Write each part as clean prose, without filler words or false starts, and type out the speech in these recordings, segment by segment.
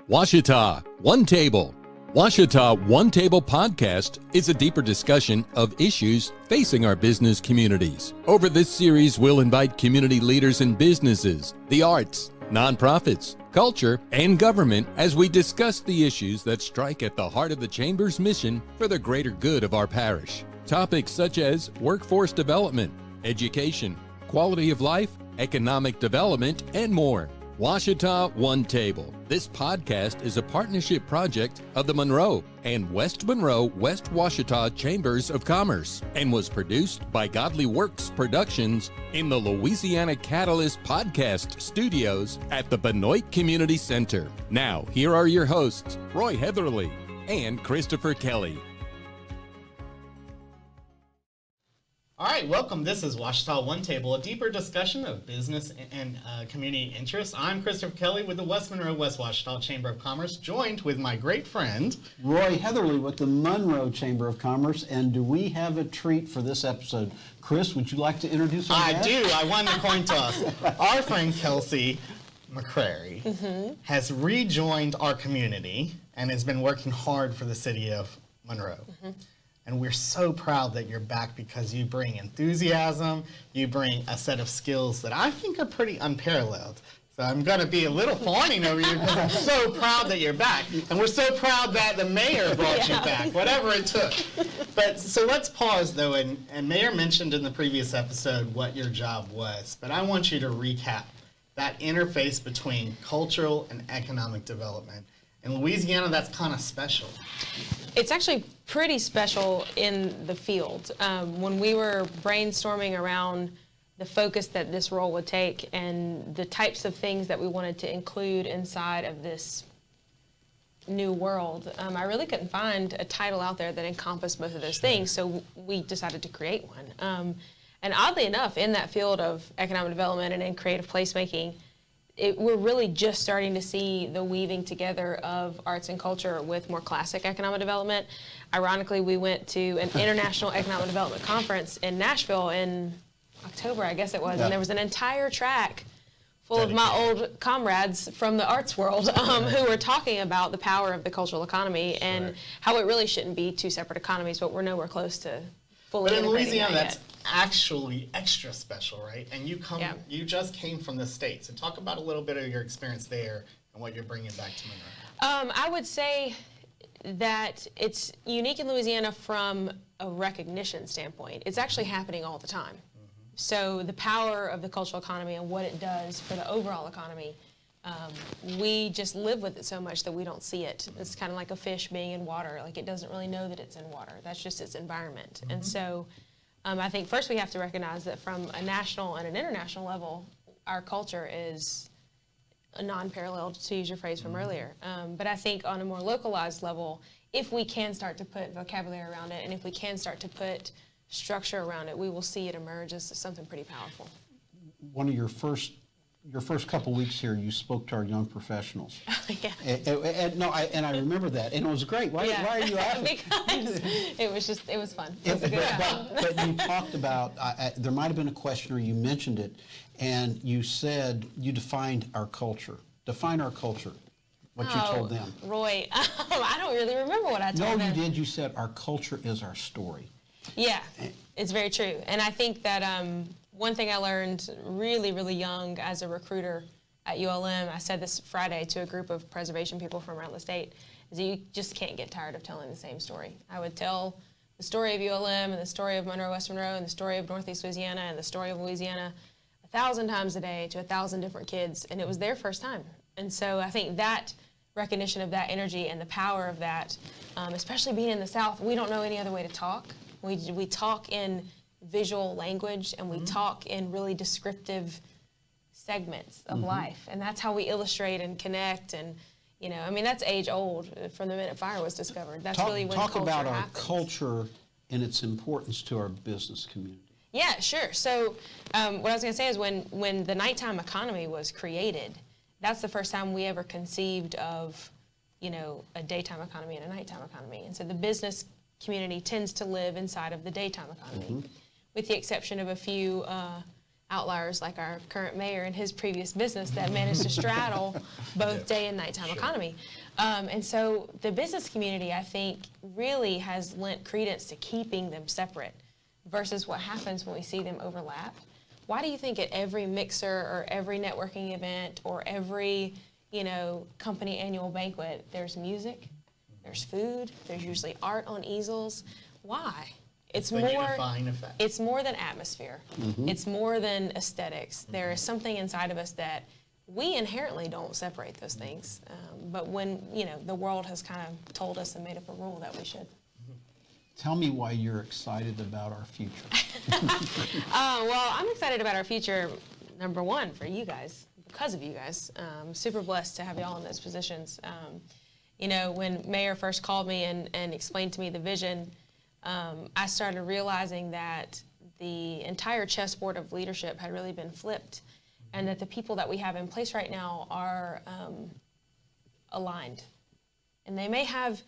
Ouachita One Table. Ouachita One Table podcast is a deeper discussion of issues facing our business communities. Over this series, we'll invite community leaders in businesses, the arts, nonprofits, culture, and government as we discuss the issues that strike at the heart of the Chamber's mission for the greater good of our parish. Topics such as workforce development, education, quality of life, economic development, and more. Ouachita One Table. This podcast is a partnership project of the Monroe and West Monroe, West Ouachita Chambers of Commerce and was produced by Godly Works Productions in the Louisiana Catalyst Podcast Studios at the Benoit Community Center. Now, here are your hosts, Roy Heatherly and Christopher Kelly. All right, welcome. This is Ouachita One Table, a deeper discussion of business and community interests. I'm Christopher Kelly with the West Monroe, West Ouachita Chamber of Commerce, joined with my great friend, Roy Heatherly with the Monroe Chamber of Commerce. And do we have a treat for this episode? Chris, would you like to introduce our guest? I do. I won the coin toss. Our friend Kelsea McCrary has rejoined our community and has been working hard for the city of Monroe. And we're so proud that you're back because you bring enthusiasm, you bring a set of skills that I think are pretty unparalleled. So I'm going to be a little fawning over you because I'm so proud that you're back. And we're so proud that the mayor brought you back, whatever it took. But so let's pause though, and Mayor mentioned in the previous episode what your job was, but I want you to recap that interface between cultural and economic development. In Louisiana, that's kind of special. It's actually pretty special in the field. When we were brainstorming around the focus that this role would take and the types of things that we wanted to include inside of this new world, I really couldn't find a title out there that encompassed both of those things, so we decided to create one. And oddly enough, in that field of economic development and in creative placemaking, we're really just starting to see the weaving together of arts and culture with more classic economic development. Ironically, we went to an international economic development conference in Nashville in October, I guess it was, and there was an entire track full of my old comrades from the arts world who were talking about the power of the cultural economy and how it really shouldn't be two separate economies, but we're nowhere close to fully integrating. But in Louisiana, that that's actually extra special, right? And you just came from the States. So talk about a little bit of your experience there and what you're bringing back to Monroe. I would say that it's unique in Louisiana from a recognition standpoint. It's actually happening all the time. So the power of the cultural economy and what it does for the overall economy, we just live with it so much that we don't see it. It's kind of like a fish being in water. Like it doesn't really know that it's in water. That's just its environment. And so I think first we have to recognize that from a national and an international level, our culture is non-paralleled, to use your phrase from earlier. But I think on a more localized level, if we can start to put vocabulary around it and if we can start to put structure around it, we will see it emerge as something pretty powerful. One of your first couple weeks here, you spoke to our young professionals. Yeah. And I remember that, and it was great. Why are you laughing? Because it was fun. It was a good time. But you talked about, there might have been a question or you mentioned it, and you said you defined our culture. Define our culture, what you told them. Roy, I don't really remember what I told them. No, you did. You said our culture is our story. Yeah, it's very true. And I think that one thing I learned really, really young as a recruiter at ULM, I said this Friday to a group of preservation people from around the state, is that you just can't get tired of telling the same story. I would tell the story of ULM and the story of Monroe, West Monroe, and the story of Northeast Louisiana and the story of Louisiana 1,000 times a day to 1,000 different kids, and it was their first time. And so I think that recognition of that energy and the power of that, especially being in the South, we don't know any other way to talk. We talk in visual language and we talk in really descriptive segments of life, and that's how we illustrate and connect. And that's age old from the minute fire was discovered. That's really when culture about happens. Our culture and its importance to our business community. Yeah, sure. So what I was going to say is when the nighttime economy was created, that's the first time we ever conceived of a daytime economy and a nighttime economy. And so the business community tends to live inside of the daytime economy, with the exception of a few outliers like our current mayor and his previous business that managed to straddle both day and nighttime economy. And so the business community, I think, really has lent credence to keeping them separate versus what happens when we see them overlap. Why do you think at every mixer or every networking event or every, company annual banquet, there's music, there's food, there's usually art on easels? Why? It's the unifying effect. It's more than atmosphere. It's more than aesthetics. There is something inside of us that we inherently don't separate those things. But when, the world has kind of told us and made up a rule that we should. Tell me why you're excited about our future. Well, I'm excited about our future, number one, for you guys, because of you guys. Super blessed to have y'all in those positions. When Mayor first called me and explained to me the vision, I started realizing that the entire chessboard of leadership had really been flipped, and that the people that we have in place right now are aligned. And they may have,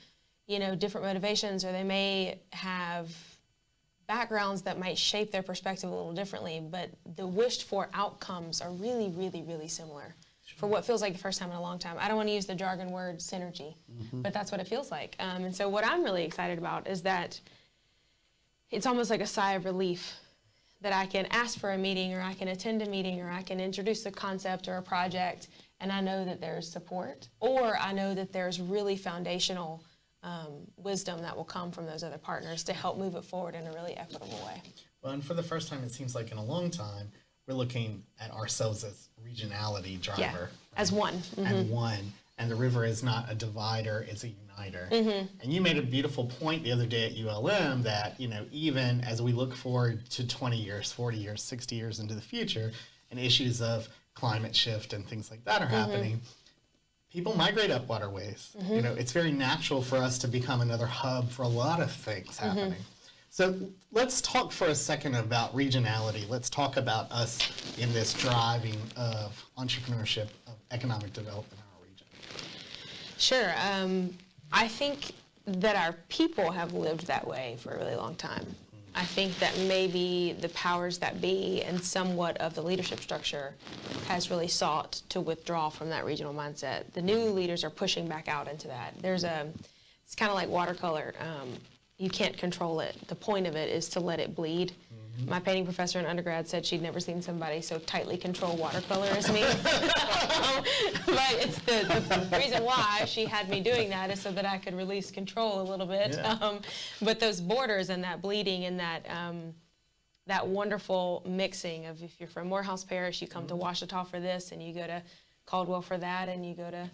different motivations, or they may have backgrounds that might shape their perspective a little differently, but the wished for outcomes are really, really, really similar for what feels like the first time in a long time. I don't want to use the jargon word synergy, but that's what it feels like. And so what I'm really excited about is that it's almost like a sigh of relief that I can ask for a meeting, or I can attend a meeting, or I can introduce a concept or a project, and I know that there's support, or I know that there's really foundational wisdom that will come from those other partners to help move it forward in a really equitable way. Well, and for the first time, it seems like in a long time, we're looking at ourselves as regionality driver. Yeah, right? As one. And one. And the river is not a divider, it's a uniter. And you made a beautiful point the other day at ULM that, even as we look forward to 20 years, 40 years, 60 years into the future, and issues of climate shift and things like that are happening, people migrate up waterways. It's very natural for us to become another hub for a lot of things happening. So let's talk for a second about regionality. Let's talk about us in this driving of entrepreneurship, of economic development in our region. Sure. I think that our people have lived that way for a really long time. I think that maybe the powers that be and somewhat of the leadership structure has really sought to withdraw from that regional mindset. The new leaders are pushing back out into that. It's kind of like watercolor. You can't control it. The point of it is to let it bleed. My painting professor in undergrad said she'd never seen somebody so tightly control watercolor as me. But it's the reason why she had me doing that is so that I could release control a little bit. Yeah. But those borders and that bleeding and that wonderful mixing of, if you're from Morehouse Parish, you come to Ouachita for this, and you go to Caldwell for that, and you go to,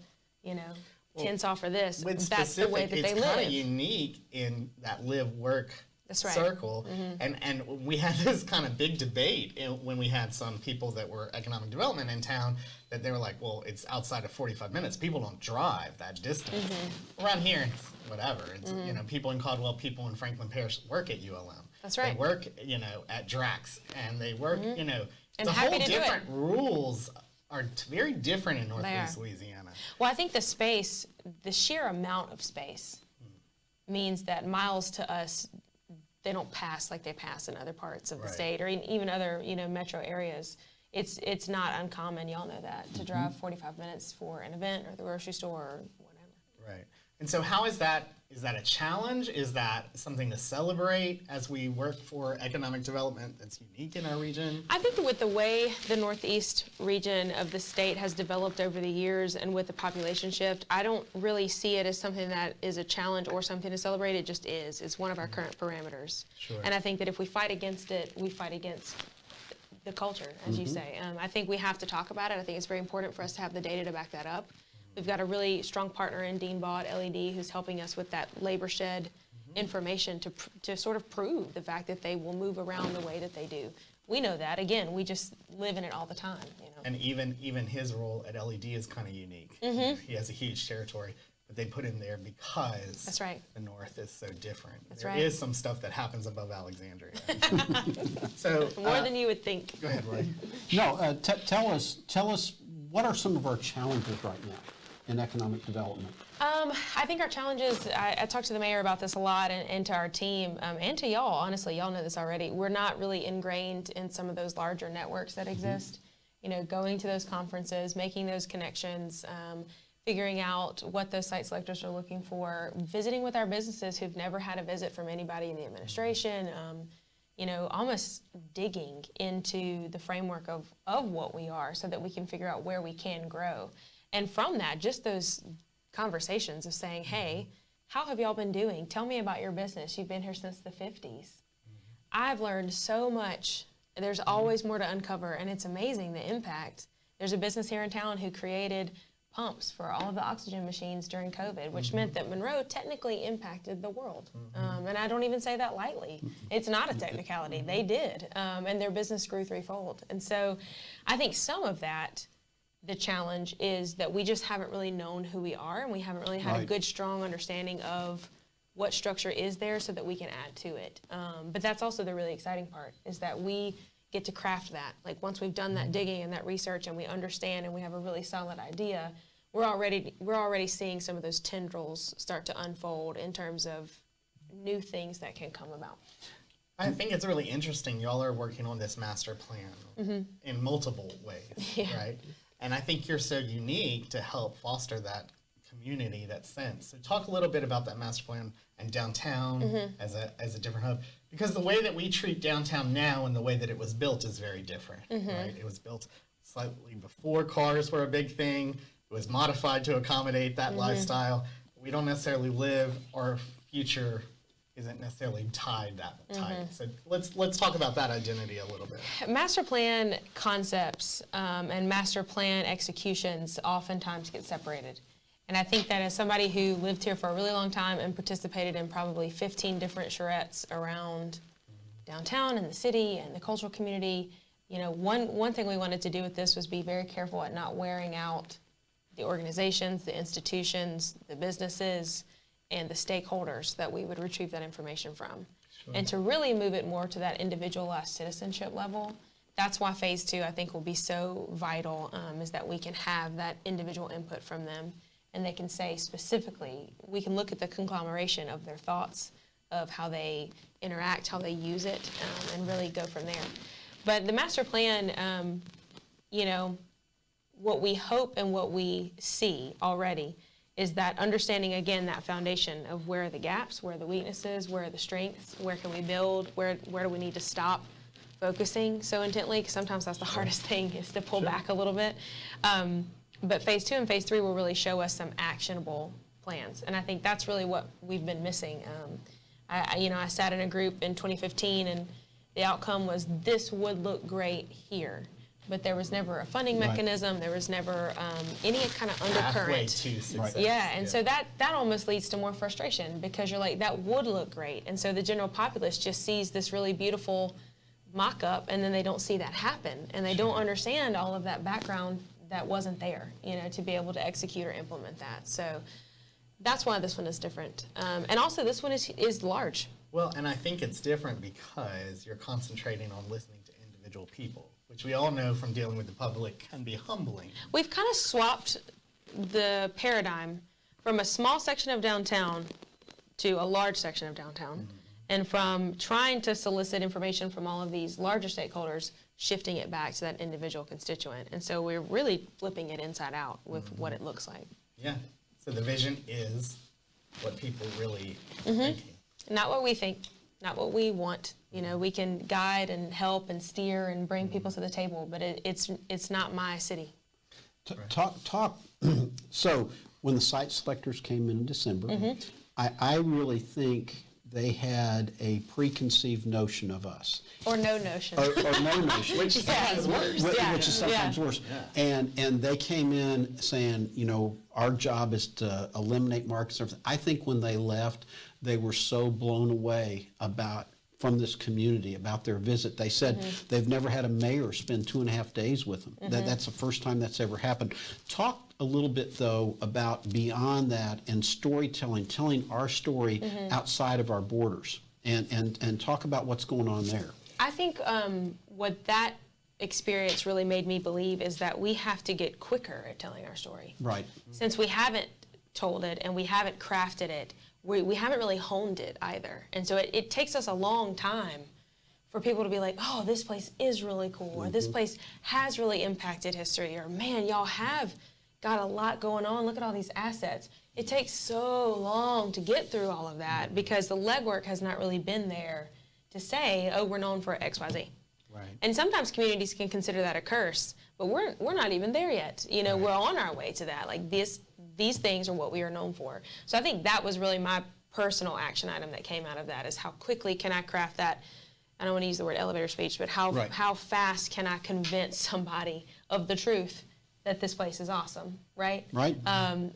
Tensaw for this. That's the way that they live. It's kind of unique in that live-work circle. And we had this kind of big debate when we had some people that were economic development in town, that they were like, well, it's outside of 45 minutes. People don't drive that distance. Around here, it's whatever. It's, people in Caldwell, people in Franklin Parish work at ULM. That's right. They work, at Drax, and they work, And the happy whole to do different it. rules are very different in Northeast Louisiana. Well, I think the sheer amount of space means that miles to us, they don't pass like they pass in other parts of the state, or even other, metro areas. It's not uncommon, y'all know that, to drive 45 minutes for an event or the grocery store or whatever. Right. And so how is that a challenge? Is that something to celebrate as we work for economic development that's unique in our region? I think that with the way the Northeast region of the state has developed over the years, and with the population shift, I don't really see it as something that is a challenge or something to celebrate. It just is. It's one of our current parameters. Sure. And I think that if we fight against it, we fight against the culture, as you say. I think we have to talk about it. I think it's very important for us to have the data to back that up. We've got a really strong partner in Dean Baugh at LED who's helping us with that labor shed information to sort of prove the fact that they will move around the way that they do. We know that. Again, we just live in it all the time. And even his role at LED is kind of unique. He has a huge territory, but they put him there because That's right. the North is so different. That's There right. is some stuff that happens above Alexandria. So More than you would think. Go ahead, Roy. No, tell us what are some of our challenges right now? in economic development? I think our challenge is, I talked to the mayor about this a lot, and to our team, and to y'all, honestly, y'all know this already, we're not really ingrained in some of those larger networks that exist. You know, going to those conferences, making those connections, figuring out what those site selectors are looking for, visiting with our businesses who've never had a visit from anybody in the administration, you know, almost digging into the framework of what we are so that we can figure out where we can grow. And from that, just those conversations of saying, hey, how have y'all been doing? Tell me about your business. You've been here since the 50s. I've learned so much. There's always more to uncover, and it's amazing the impact. There's a business here in town who created pumps for all of the oxygen machines during COVID, which meant that Monroe technically impacted the world. And I don't even say that lightly. It's not a technicality. They did, and their business grew threefold. And so I think some of that, the challenge is that we just haven't really known who we are, and we haven't really had a good, strong understanding of what structure is there so that we can add to it. But that's also the really exciting part, is that we get to craft that. Like once we've done that digging and that research and we understand and we have a really solid idea, we're already seeing some of those tendrils start to unfold in terms of new things that can come about. I think it's really interesting. Y'all are working on this master plan in multiple ways, right? And I think you're so unique to help foster that community, that sense. So talk a little bit about that master plan and downtown as a different hub, because the way that we treat downtown now and the way that it was built is very different, right? It was built slightly before cars were a big thing. It was modified to accommodate that lifestyle. We don't necessarily live, our future isn't necessarily tied that tight. So let's talk about that identity a little bit. Master plan concepts and master plan executions oftentimes get separated. And I think that as somebody who lived here for a really long time and participated in probably 15 different charrettes around downtown and the city and the cultural community, you know, one thing we wanted to do with this was be very careful at not wearing out the organizations, the institutions, the businesses, and the stakeholders that we would retrieve that information from. And to really move it more to that individualized citizenship level. That's why phase 2, I think, will be so vital, is that we can have that individual input from them, and they can say specifically, we can look at the conglomeration of their thoughts, of how they interact, how they use it, and really go from there. But the master plan, you know, what we hope and what we see already is that understanding, again, that foundation of where are the gaps, where are the weaknesses, where are the strengths, where can we build, where do we need to stop focusing so intently, because sometimes that's the hardest thing, is to pull back a little bit. But phase 2 and phase 3 will really show us some actionable plans, and I think that's really what we've been missing. I sat in a group in 2015, and the outcome was this would look great here. But there was never a funding mechanism. There was never any kind of undercurrent. Pathway to success. Yeah, and so that almost leads to more frustration, because you're like, that would look great. And so the general populace just sees this really beautiful mock-up, and then they don't see that happen. And they don't understand all of that background that wasn't there, you know, to be able to execute or implement that. So that's why this one is different. And also this one is large. Well, and I think it's different because you're concentrating on listening to individual people, which we all know from dealing with the public can be humbling. We've kind of swapped the paradigm from a small section of downtown to a large section of downtown, and from trying to solicit information from all of these larger stakeholders, shifting it back to that individual constituent. And so we're really flipping it inside out with what it looks like. Yeah, so the vision is what people really are thinking. Not what we think, not what we want. You know, we can guide and help and steer and bring people to the table, but it's not my city. Talk. So when the site selectors came in December, I really think they had a preconceived notion of us. Or no notion. Or no notion. Which is sometimes worse. Which is sometimes worse. And they came in saying, you know, our job is to eliminate market service. I think when they left, they were so blown away from this community, about their visit. They said they've never had a mayor spend 2.5 days with them. That's the first time that's ever happened. Talk a little bit, though, about beyond that and storytelling, telling our story outside of our borders, and talk about what's going on there. I think what that experience really made me believe is that we have to get quicker at telling our story. Right. Since we haven't told it and we haven't crafted it, we haven't really honed it either. And so it takes us a long time for people to be like, oh, this place is really cool, or this place has really impacted history, or man, y'all have got a lot going on. Look at all these assets. It takes so long to get through all of that because the legwork has not really been there to say, oh, we're known for X, Y, Z. Right. And sometimes communities can consider that a curse, but we're not even there yet. You know, we're on our way to that. Like these things are what we are known for. So I think that was really my personal action item that came out of that, is how quickly can I craft that, I don't want to use the word elevator speech, but how fast can I convince somebody of the truth that this place is awesome, right? Right.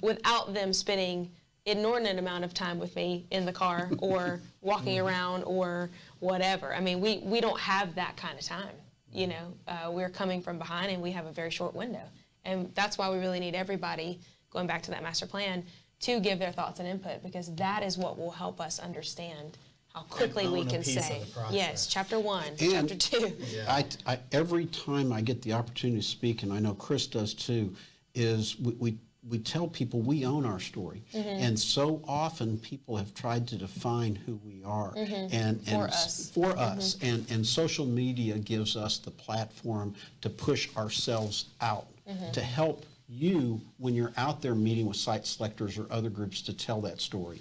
Without them spending inordinate amount of time with me in the car or walking around or whatever. I mean, we don't have that kind of time, you know. We're coming from behind and we have a very short window. And that's why we really need everybody, going back to that master plan, to give their thoughts and input, because that is what will help us understand how quickly we can say, yes, chapter 1, And chapter 2. I every time I get the opportunity to speak, and I know Chris does too, is we tell people we own our story. And so often people have tried to define who we are. And for us. And social media gives us the platform to push ourselves out, to help you when you're out there meeting with site selectors or other groups to tell that story.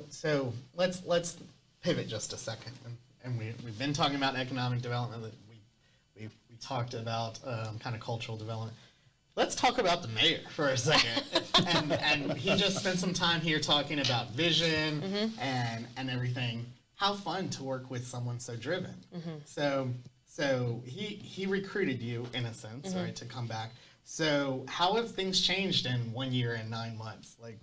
So let's pivot just a second, and we've been talking about economic development. We talked about kind of cultural development. Let's talk about the mayor for a second. and he just spent some time here talking about vision and everything. How fun to work with someone so driven. So he recruited you in a sense, right, to come back. So how have things changed in 1 year and 9 months? Like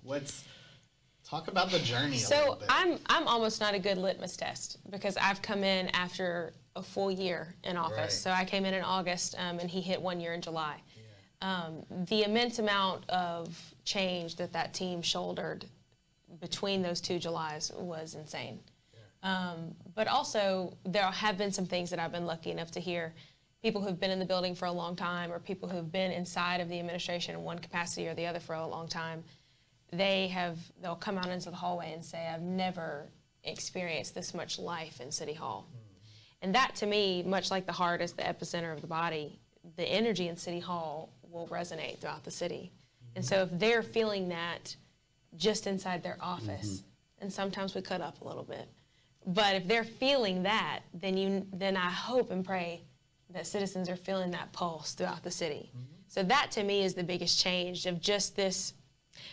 talk about the journey a little bit. So I'm almost not a good litmus test because I've come in after a full year in office. Right. So I came in August and he hit 1 year in July. The immense amount of change that team shouldered between those 2 Julys was insane. But also there have been some things that I've been lucky enough to hear. People who've been in the building for a long time, or people who've been inside of the administration in one capacity or the other for a long time, they'll come out into the hallway and say, I've never experienced this much life in City Hall. And that to me, much like the heart is the epicenter of the body, the energy in City Hall will resonate throughout the city. And so if they're feeling that just inside their office, and sometimes we cut up a little bit, but if they're feeling that, then I hope and pray that citizens are feeling that pulse throughout the city. So that to me is the biggest change of just this.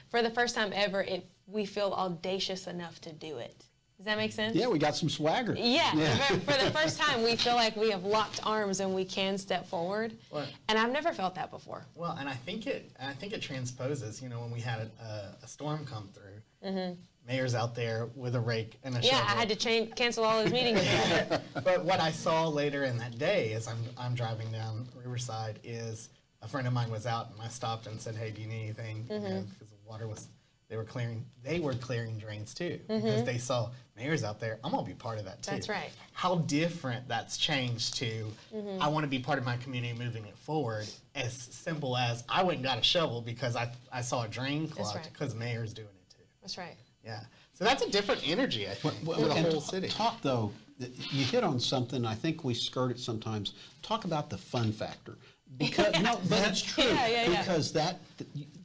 For the first time ever, we feel audacious enough to do it. Does that make sense? Yeah, we got some swagger. Yeah. For the first time, we feel like we have locked arms and we can step forward. Well, and I've never felt that before. Well, and I think it transposes. You know, when we had a storm come through, mayor's out there with a rake and a shovel. Yeah, I had to cancel all his meetings. But what I saw later in that day, as I'm driving down Riverside, is a friend of mine was out, and I stopped and said, "Hey, do you need anything?" Because the water was. They were clearing drains too, because they saw mayor's out there. I'm gonna be part of that too. That's right. How different that's changed to, I want to be part of my community moving it forward. As simple as I went and got a shovel because I saw a drain clogged because mayor's doing it too. That's right. Yeah. So that's a different energy, I think, for the whole city. Talk though, you hit on something. I think we skirt it sometimes. Talk about the fun factor. Because but it's true. Because that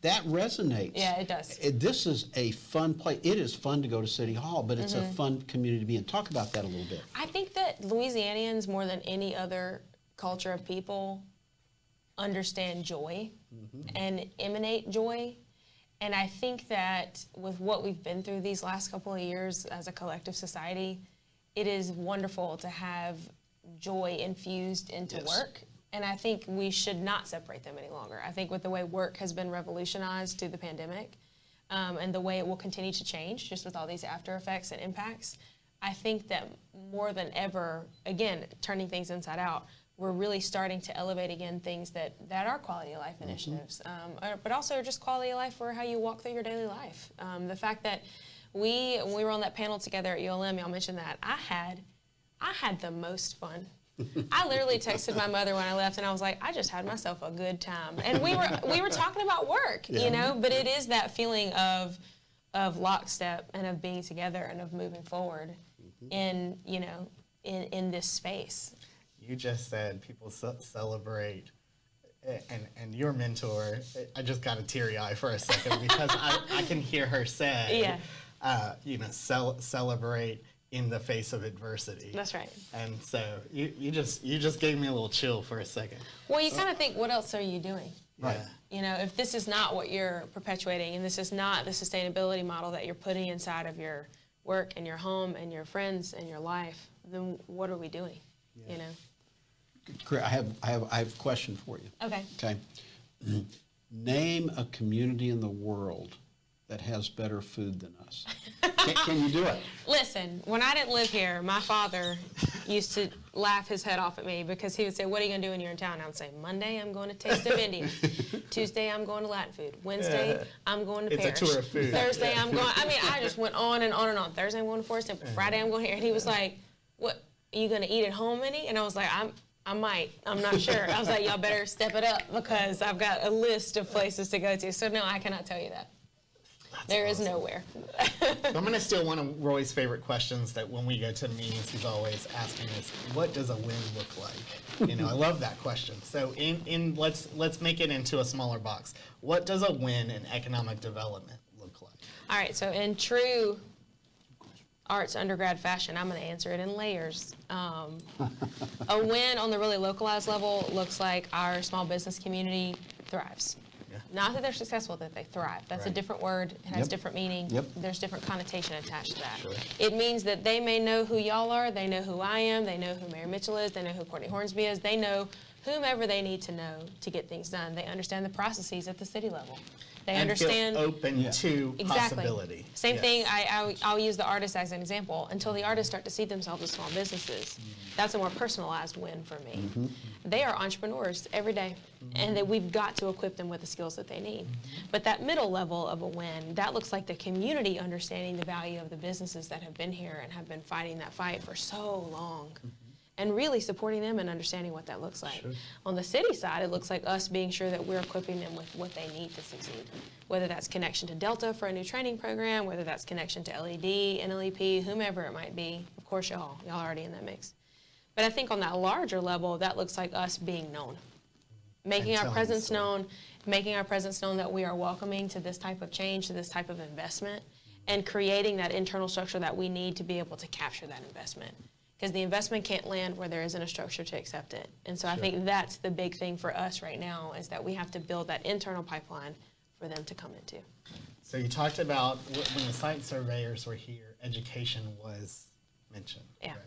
resonates. Yeah, it does. This is a fun place. It is fun to go to City Hall, but it's a fun community to be in. Talk about that a little bit. I think that Louisianians, more than any other culture of people, understand joy and emanate joy. And I think that with what we've been through these last couple of years as a collective society, it is wonderful to have joy infused into work. And I think we should not separate them any longer. I think with the way work has been revolutionized through the pandemic, and the way it will continue to change just with all these after effects and impacts, I think that more than ever, again, turning things inside out, we're really starting to elevate again things that are quality of life initiatives, but also just quality of life for how you walk through your daily life. The fact that when we were on that panel together at ULM, y'all mentioned that, I had the most fun I literally texted my mother when I left, and I was like, I just had myself a good time. And we were talking about work, you know, but it is that feeling of lockstep and of being together and of moving forward in, you know, in this space. You just said people celebrate, and your mentor, I just got a teary eye for a second because I can hear her say, you know, celebrate in the face of adversity. That's right. And so you just gave me a little chill for a second. Well, you kind of think, what else are you doing? Right. You know, if this is not what you're perpetuating, and this is not the sustainability model that you're putting inside of your work and your home and your friends and your life, then what are we doing? You know. I have a question for you. Okay. Okay. Name a community in the world that has better food than us. Can you do it? Listen, when I didn't live here, my father used to laugh his head off at me because he would say, what are you going to do when you're in town? And I would say, Monday, I'm going to Taste of India. Tuesday, I'm going to Latin food. Wednesday, I'm going to Parish. It's a tour of food. Thursday, I'm going, I mean, I just went on and on and on. Thursday, I'm going to Forest Temple. Friday, I'm going here. And he was like, what, are you going to eat at home any? And I was like, I might. I'm not sure. I was like, y'all better step it up because I've got a list of places to go to. So, no, I cannot tell you that. There is nowhere. So I'm going to steal one of Roy's favorite questions that when we go to meetings, he's always asking us, what does a win look like? You know, I love that question. So let's make it into a smaller box. What does a win in economic development look like? All right, so in true arts undergrad fashion, I'm going to answer it in layers. A win on the really localized level looks like our small business community thrives. Not that they're successful, that they thrive. That's a different word. It has different meaning. There's different connotation attached to that. It means that they may know who y'all are. They know who I am. They know who Mary Mitchell is. They know who Courtney Hornsby is. They know whomever they need to know to get things done. They understand the processes at the city level. They understand. Feel open to possibility. Same thing. I'll use the artists as an example. Until the artists start to see themselves as small businesses, that's a more personalized win for me. They are entrepreneurs every day, and that we've got to equip them with the skills that they need. But that middle level of a win, that looks like the community understanding the value of the businesses that have been here and have been fighting that fight for so long. And really supporting them and understanding what that looks like. On the city side, it looks like us being sure that we're equipping them with what they need to succeed. Whether that's connection to Delta for a new training program, whether that's connection to LED, NLEP, whomever it might be. Of course, y'all are already in that mix. But I think on that larger level, that looks like us being known. Making our presence known, making our presence known that we are welcoming to this type of change, to this type of investment, and creating that internal structure that we need to be able to capture that investment. Because the investment can't land where there isn't a structure to accept it. And so I think that's the big thing for us right now, is that we have to build that internal pipeline for them to come into. So you talked about when the site surveyors were here, education was mentioned. Yeah. Right?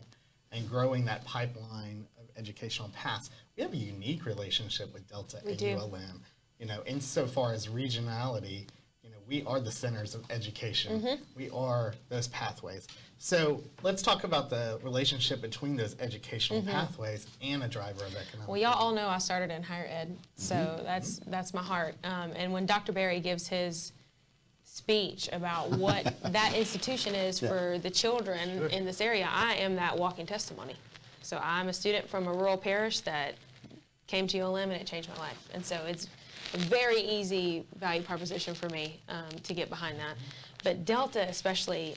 And growing that pipeline of educational paths. We have a unique relationship with Delta and ULM. You know, insofar as regionality, you know, we are the centers of education. We are those pathways. So let's talk about the relationship between those educational pathways and a driver of economic. Well, y'all all know I started in higher ed, so that's my heart. And when Dr. Berry gives his speech about what that institution is for the children in this area, I am that walking testimony. So I'm a student from a rural parish that came to ULM and it changed my life. And so it's a very easy value proposition for me to get behind that. But Delta especially,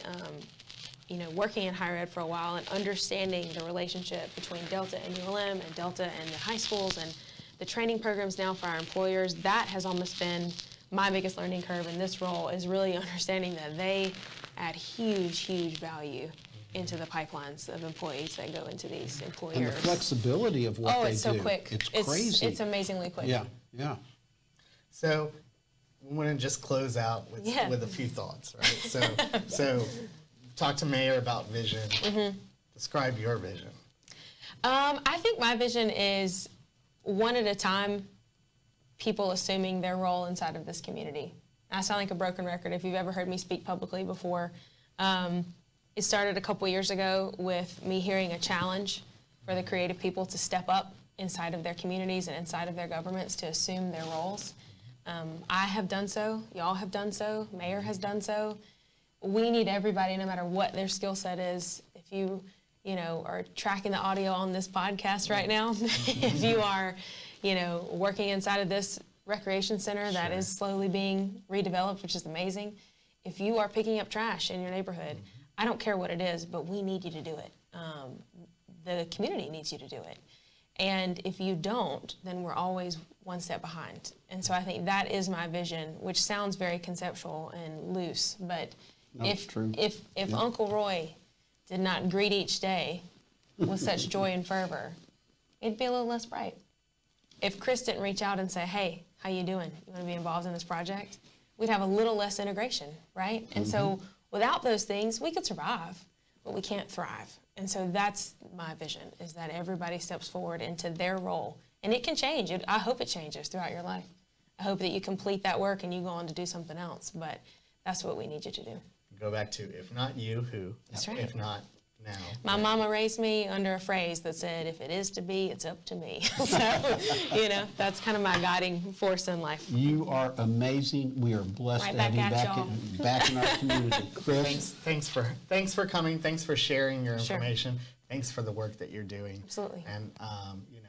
you know, working in higher ed for a while and understanding the relationship between Delta and ULM and Delta and the high schools and the training programs now for our employers, that has almost been my biggest learning curve in this role, is really understanding that they add huge, huge value into the pipelines of employees that go into these employers. And the flexibility of what they do. Oh, it's so quick. It's crazy. It's amazingly quick. Yeah. So we want to just close out with a few thoughts, right? So talk to Mayor about vision. Describe your vision. I think my vision is one at a time, people assuming their role inside of this community. I sound like a broken record if you've ever heard me speak publicly before. It started a couple years ago with me hearing a challenge for the creative people to step up inside of their communities and inside of their governments to assume their roles. I have done so, y'all have done so, Mayor has done so. We need everybody, no matter what their skill set is. are tracking the audio on this podcast right now, if you are, working inside of this recreation center that is slowly being redeveloped, which is amazing. If you are picking up trash in your neighborhood, I don't care what it is, but we need you to do it. The community needs you to do it. And if you don't, then we're always one step behind. And so I think that is my vision, which sounds very conceptual and loose, but if Uncle Roy did not greet each day with such joy and fervor, it'd be a little less bright. If Chris didn't reach out and say, hey, how you doing? You want to be involved in this project? We'd have a little less integration, right? And so without those things, we could survive, but we can't thrive. And so that's my vision, is that everybody steps forward into their role. And it can change. I hope it changes throughout your life. I hope that you complete that work and you go on to do something else. But that's what we need you to do. Go back to, if not you, who? That's right. If not now. My mama raised me under a phrase that said, if it is to be, it's up to me. So, that's kind of my guiding force in life. You are amazing. We are blessed Right to have back you at back in our community. Chris? Thanks for coming. Thanks for sharing your Sure. information. Thanks for the work that you're doing. Absolutely. And,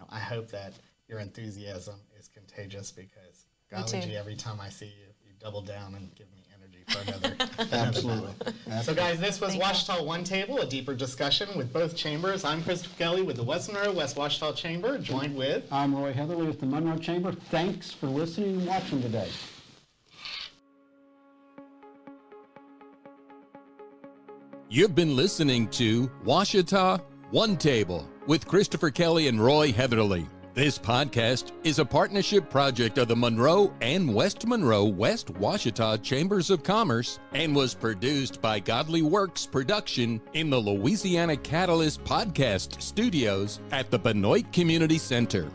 I hope that your enthusiasm is contagious, because, Me golly too. gee, every time I see you, you double down and give me energy for another. Absolutely. So guys, this was Thank you. Ouachita One Table, a deeper discussion with both chambers. I'm Christopher Kelly with the West Monroe, West Ouachita Chamber, joined with... I'm Roy Heatherly with the Monroe Chamber. Thanks for listening and watching today. You've been listening to Ouachita One Table with Christopher Kelly and Roy Heatherly. This podcast is a partnership project of the Monroe and West Monroe West Ouachita Chambers of Commerce and was produced by Godly Works Production in the Louisiana Catalyst Podcast Studios at the Benoit Community Center.